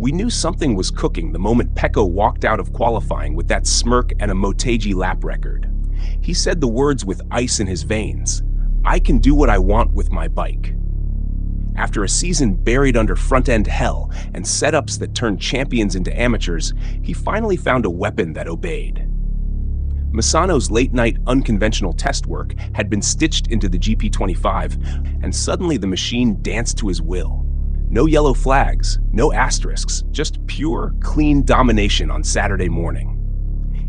We knew something was cooking the moment Pecco walked out of qualifying with that smirk and a Motegi lap record. He said the words with ice in his veins, "I can do what I want with my bike." After a season buried under front-end hell and setups that turned champions into amateurs, he finally found a weapon that obeyed. Misano's late-night unconventional test work had been stitched into the GP25, and suddenly the machine danced to his will. No yellow flags, no asterisks, just pure, clean domination on Saturday morning.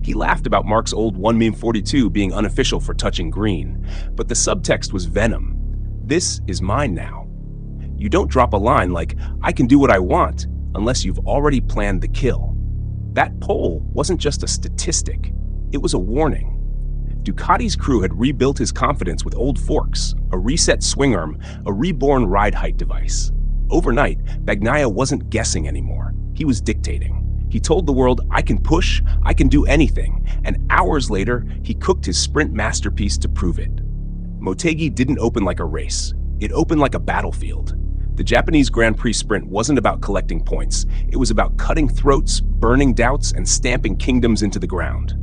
He laughed about Marc's old 1-42 being unofficial for touching green, but the subtext was venom. This is mine now. You don't drop a line like, "I can do what I want," unless you've already planned the kill. That pole wasn't just a statistic, it was a warning. Ducati's crew had rebuilt his confidence with old forks, a reset swing arm, a reborn ride height device. Overnight, Bagnaia wasn't guessing anymore. He was dictating. He told the world, "I can push, I can do anything," and hours later, he cooked his sprint masterpiece to prove it. Motegi didn't open like a race. It opened like a battlefield. The Japanese Grand Prix sprint wasn't about collecting points. It was about cutting throats, burning doubts, and stamping kingdoms into the ground.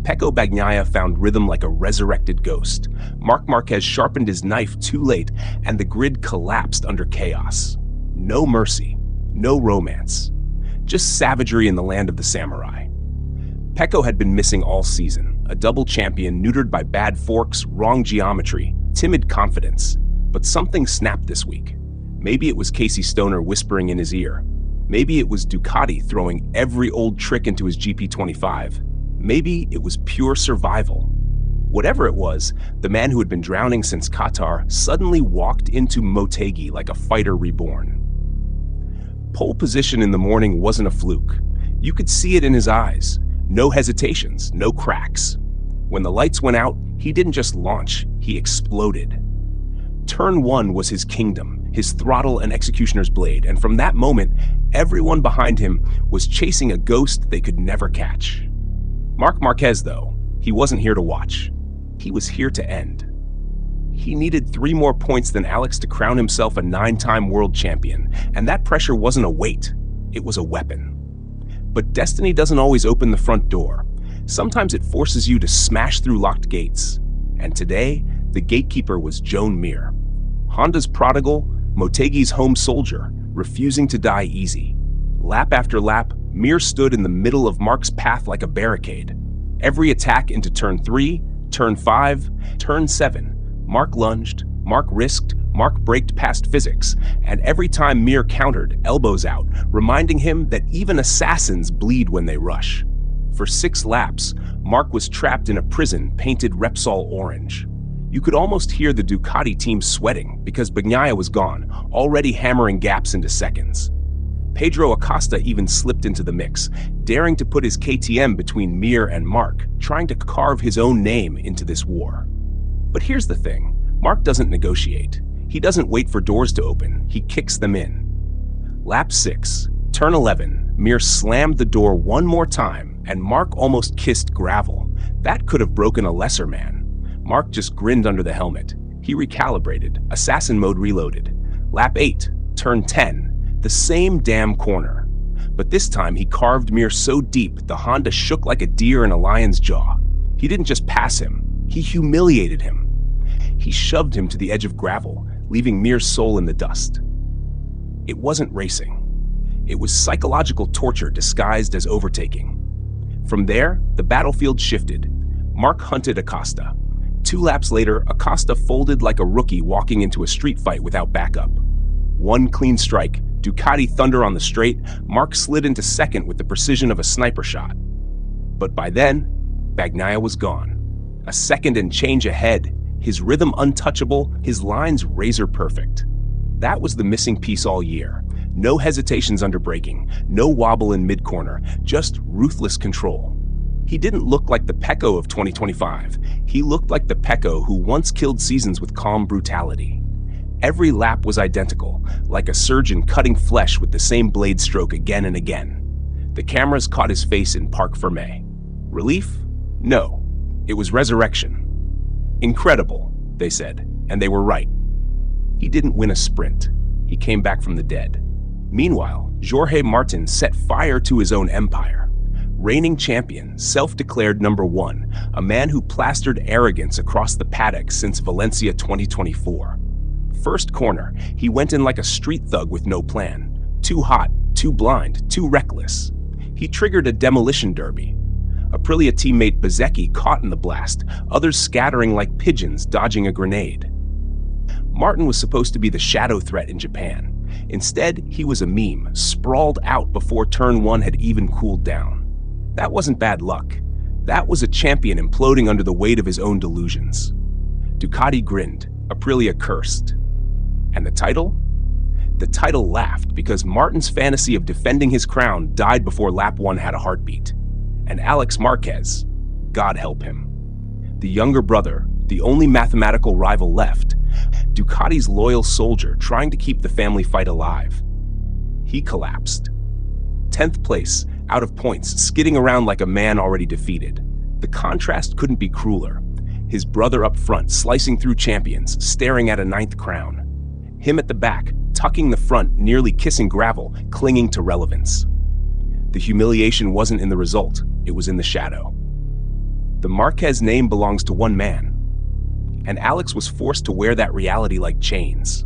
Pecco Bagnaia found rhythm like a resurrected ghost. Marquez sharpened his knife too late, and the grid collapsed under chaos. No mercy, no romance. Just savagery in the land of the samurai. Pecco had been missing all season, a double champion neutered by bad forks, wrong geometry, timid confidence. But something snapped this week. Maybe it was Casey Stoner whispering in his ear. Maybe it was Ducati throwing every old trick into his GP25. Maybe it was pure survival. Whatever it was, the man who had been drowning since Qatar suddenly walked into Motegi like a fighter reborn. Pole position in the morning wasn't a fluke. You could see it in his eyes. No hesitations, no cracks. When the lights went out, he didn't just launch, he exploded. Turn 1 was his kingdom, his throttle and executioner's blade, and from that moment, everyone behind him was chasing a ghost they could never catch. Marquez, though, he wasn't here to watch. He was here to end. He needed 3 more points than Alex to crown himself a 9-time world champion, and that pressure wasn't a weight, it was a weapon. But destiny doesn't always open the front door. Sometimes it forces you to smash through locked gates. And today, the gatekeeper was Joan Mir. Honda's prodigal, Motegi's home soldier, refusing to die easy. Lap after lap, Mir stood in the middle of Marc's path like a barricade. Every attack into turn 3, turn 5, turn 7, Marc lunged, Marc risked, Marc braked past physics, and every time Mir countered, elbows out, reminding him that even assassins bleed when they rush. For 6 laps, Marc was trapped in a prison painted Repsol orange. You could almost hear the Ducati team sweating because Bagnaia was gone, already hammering gaps into seconds. Pedro Acosta even slipped into the mix, daring to put his KTM between Mir and Marc, trying to carve his own name into this war. But here's the thing, Marc doesn't negotiate. He doesn't wait for doors to open, he kicks them in. Lap 6, turn 11, Mir slammed the door one more time, and Marc almost kissed gravel. That could have broken a lesser man. Marc just grinned under the helmet. He recalibrated, assassin mode reloaded. Lap 8, turn 10, the same damn corner. But this time he carved Mir so deep the Honda shook like a deer in a lion's jaw. He didn't just pass him, he humiliated him. He shoved him to the edge of gravel, leaving Mir's soul in the dust. It wasn't racing. It was psychological torture disguised as overtaking. From there, the battlefield shifted. Marc hunted Acosta. 2 laps later, Acosta folded like a rookie walking into a street fight without backup. One clean strike, Ducati thunder on the straight, Marc slid into second with the precision of a sniper shot. But by then, Bagnaia was gone. A second and change ahead, his rhythm untouchable, his lines razor perfect. That was the missing piece all year. No hesitations under braking, no wobble in mid-corner, just ruthless control. He didn't look like the Pecco of 2025. He looked like the Pecco who once killed seasons with calm brutality. Every lap was identical, like a surgeon cutting flesh with the same blade stroke again and again. The cameras caught his face in Parc Fermé. Relief? No. It was resurrection. Incredible, they said, and they were right. He didn't win a sprint. He came back from the dead. Meanwhile, Jorge Martin set fire to his own empire. Reigning champion, self-declared number one, a man who plastered arrogance across the paddock since Valencia 2024. First corner, he went in like a street thug with no plan. Too hot, too blind, too reckless. He triggered a demolition derby. Aprilia teammate Bezzecchi caught in the blast, others scattering like pigeons dodging a grenade. Martin was supposed to be the shadow threat in Japan. Instead, he was a meme, sprawled out before turn one had even cooled down. That wasn't bad luck. That was a champion imploding under the weight of his own delusions. Ducati grinned, Aprilia cursed. And the title? The title laughed because Martin's fantasy of defending his crown died before lap one had a heartbeat. And Alex Marquez, God help him. The younger brother, the only mathematical rival left, Ducati's loyal soldier trying to keep the family fight alive. He collapsed. 10th place, out of points, skidding around like a man already defeated. The contrast couldn't be crueler. His brother up front, slicing through champions, staring at a 9th crown. Him at the back, tucking the front, nearly kissing gravel, clinging to relevance. The humiliation wasn't in the result, it was in the shadow. The Marquez name belongs to one man, and Alex was forced to wear that reality like chains.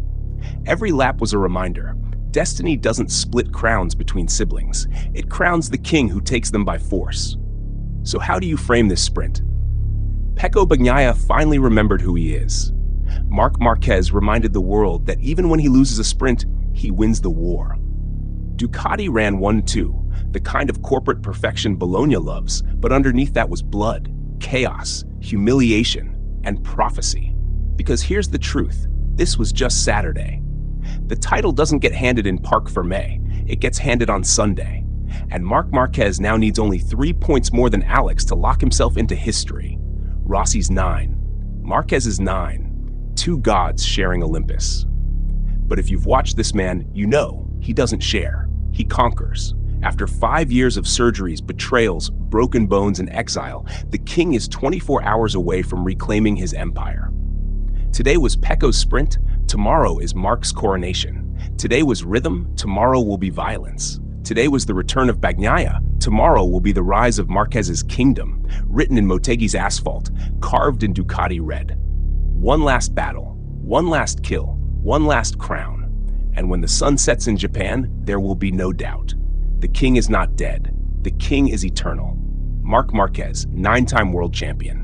Every lap was a reminder. Destiny doesn't split crowns between siblings. It crowns the king who takes them by force. So how do you frame this sprint? Pecco Bagnaia finally remembered who he is. Marc Marquez reminded the world that even when he loses a sprint, he wins the war. Ducati ran 1-2, the kind of corporate perfection Bologna loves, but underneath that was blood, chaos, humiliation, and prophecy. Because here's the truth, this was just Saturday. The title doesn't get handed in Parc Fermé, it gets handed on Sunday. And Marc Marquez now needs only 3 points more than Alex to lock himself into history. Rossi's 9, Marquez's 9, 2 gods sharing Olympus. But if you've watched this man, you know he doesn't share, he conquers. After 5 years of surgeries, betrayals, broken bones, and exile, the king is 24 hours away from reclaiming his empire. Today was Pecco's sprint, tomorrow is Marc's coronation. Today was rhythm, tomorrow will be violence. Today was the return of Bagnaia, tomorrow will be the rise of Marquez's kingdom, written in Motegi's asphalt, carved in Ducati red. One last battle, one last kill, one last crown. And when the sun sets in Japan, there will be no doubt. The king is not dead. The king is eternal. Marc Marquez, 9-time world champion.